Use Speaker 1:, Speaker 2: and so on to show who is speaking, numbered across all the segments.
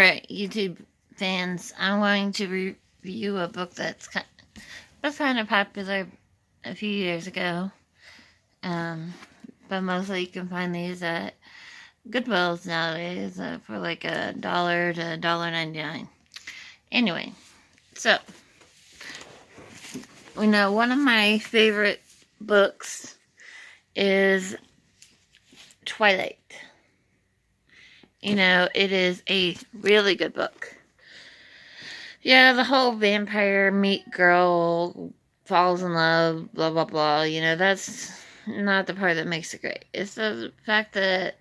Speaker 1: Alright, YouTube fans, I'm going to review a book was kind of popular a few years ago. But mostly you can find these at Goodwill's nowadays for like $1 to $1.99. Anyway, so we know one of my favorite books is Twilight. You know, it is a really good book. Yeah, the whole vampire meet girl falls in love, blah, blah, blah. You know, that's not the part that makes it great. It's the fact that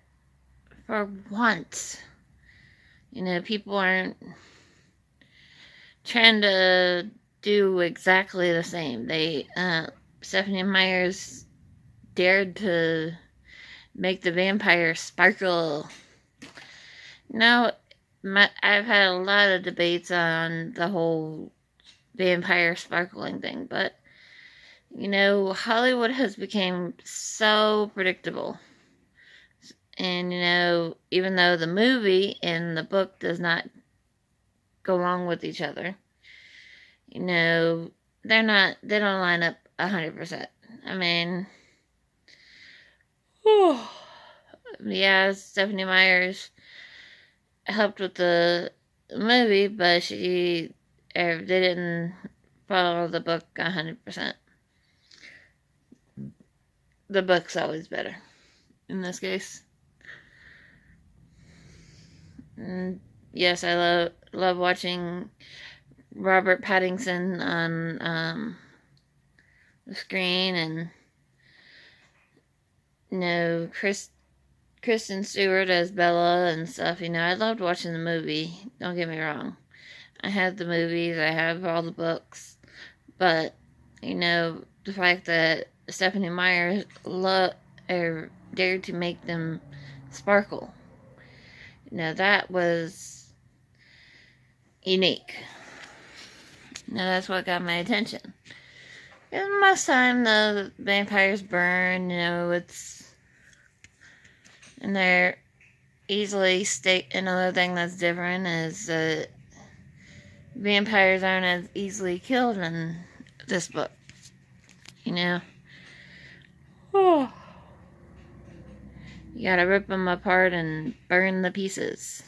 Speaker 1: for once, you know, people aren't trying to do exactly the same. Stephanie Meyers dared to make the vampire sparkle. Now, I've had a lot of debates on the whole vampire sparkling thing, but, you know, Hollywood has become so predictable. And, you know, even though the movie and the book does not go along with each other, you know, they don't line up 100%. I mean, yeah, Stephanie Meyers helped with the movie, but they didn't follow the book 100%. The book's always better in this case. And yes, I love watching Robert Pattinson on the screen, and you know, Kristen Stewart as Bella and stuff. You know, I loved watching the movie. Don't get me wrong. I have the movies. I have all the books. But, you know, the fact that Stephanie Meyers dared to make them sparkle. You know, that was unique. Now, that's what got my attention. And most time, the vampires burn. You know, and they're easily another thing that's different is that vampires aren't as easily killed in this book. You know? Oh. You gotta rip them apart and burn the pieces.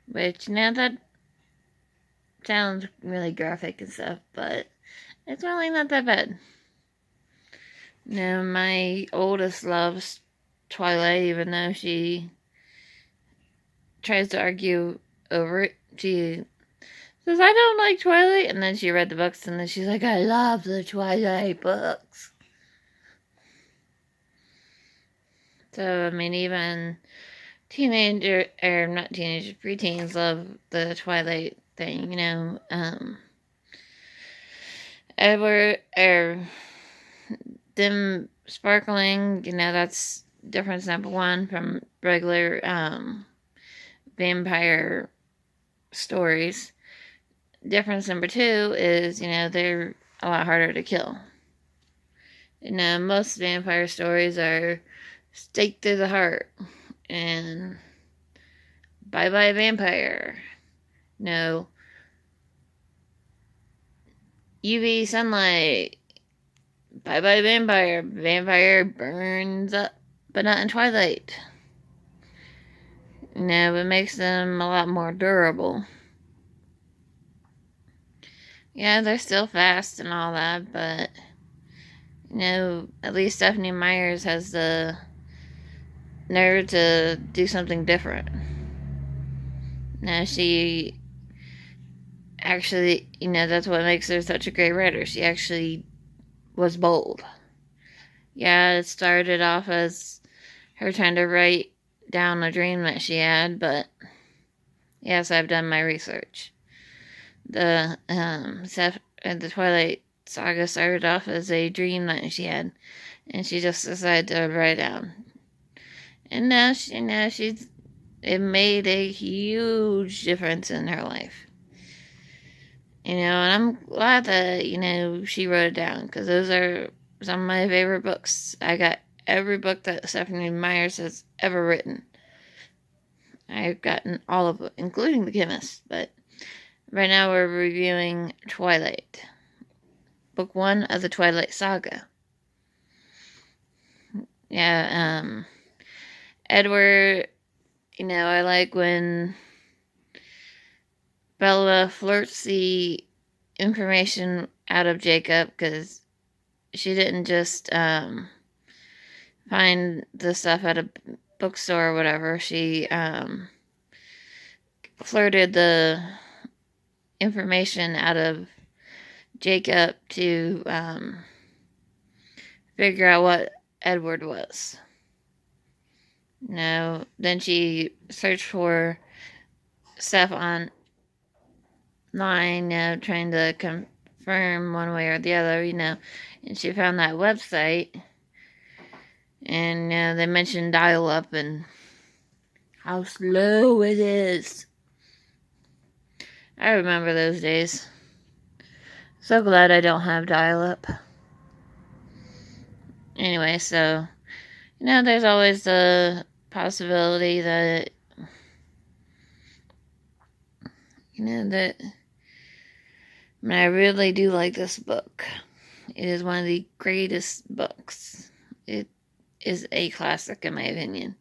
Speaker 1: Which, now that sounds really graphic and stuff, but it's really not that bad. No, my oldest loves Twilight, even though she tries to argue over it. She says, I don't like Twilight, and then she read the books, and then she's like, I love the Twilight books. So, I mean, even preteens love the Twilight thing, you know. Them sparkling, you know, that's difference number one from regular vampire stories. Difference number two is, you know, they're a lot harder to kill. You know, most vampire stories are stake through the heart and bye-bye vampire. No. UV sunlight. Bye-bye vampire. Vampire burns up, but not in Twilight. You know, it makes them a lot more durable. Yeah, they're still fast and all that, but, you know, at least Stephanie Meyers has the nerve to do something different. Now, she actually, you know, that's what makes her such a great writer. She actually was bold. Yeah, it started off as her trying to write down a dream that she had, but yes, I've done my research. The Twilight saga started off as a dream that she had, and she just decided to write it down. And now it made a huge difference in her life. You know, and I'm glad that, you know, she wrote it down, because those are some of my favorite books. I got every book that Stephanie Meyers has ever written. I've gotten all of it, including The Chemist, but right now we're reviewing Twilight. Book 1 of the Twilight Saga. Yeah, Edward, I like when Bella flirts the information out of Jacob, because she didn't just find the stuff at a bookstore or whatever. She flirted the information out of Jacob to figure out what Edward was. Then she searched for stuff online, trying to confirm one way or the other, and she found that website, and they mentioned dial-up and how slow it is. I remember those days. So glad I don't have dial-up. Anyway, so, there's always the possibility that, I really do like this book. It is one of the greatest books. It is a classic, in my opinion.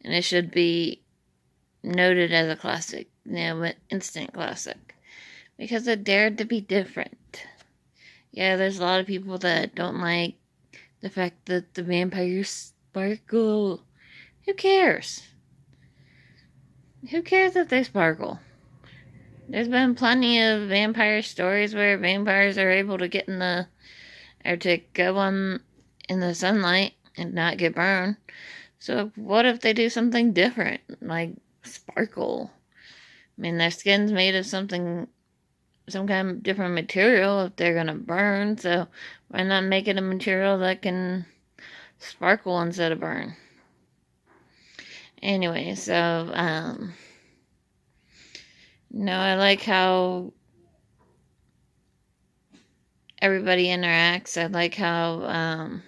Speaker 1: And it should be noted as a classic, instant classic. Because it dared to be different. Yeah, there's a lot of people that don't like the fact that the vampires sparkle. Who cares? Who cares if they sparkle? There's been plenty of vampire stories where vampires are able to get to go on in the sunlight and not get burned. So what if they do something different, like sparkle? Their skin's made of some kind of different material if they're gonna burn, so why not make it a material that can sparkle instead of burn? Anyway, so, I like how everybody interacts. I like how,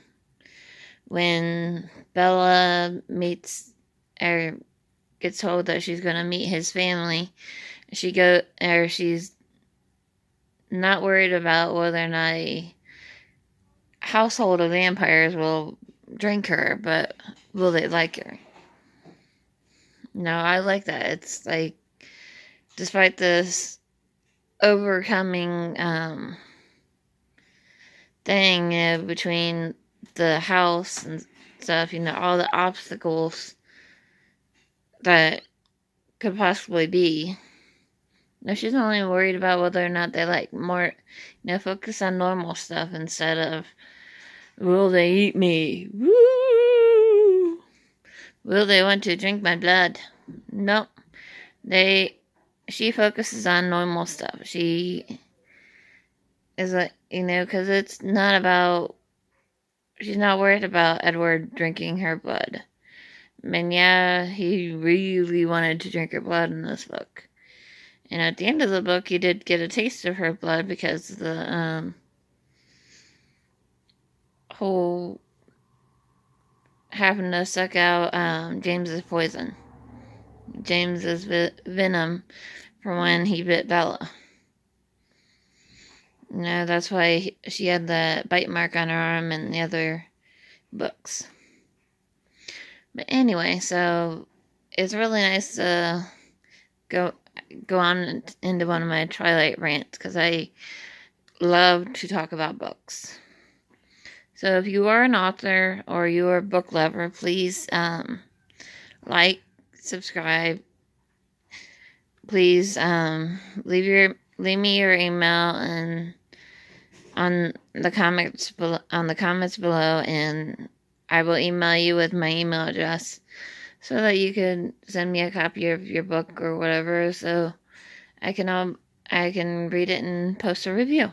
Speaker 1: when Bella meets, or gets told that she's gonna meet his family, she's not worried about whether or not a household of vampires will drink her, but will they like her? I like that. It's like, despite this overcoming thing between the house and stuff, all the obstacles that could possibly be. She's only worried about whether or not they like more, focus on normal stuff instead of, will they eat me? Woo! Will they want to drink my blood? Nope. She focuses on normal stuff. She is like, because it's not about, she's not worried about Edward drinking her blood. He really wanted to drink her blood in this book. And at the end of the book, he did get a taste of her blood because the whole having to suck out James's poison. James's venom from when he bit Bella. That's why she had the bite mark on her arm in the other books. But anyway, so it's really nice to go on into one of my Twilight rants, because I love to talk about books. So if you are an author or you are a book lover, please like, subscribe. Please leave me your email and on the comments below, and I will email you with my email address so that you can send me a copy of your book or whatever, so I can read it and post a review.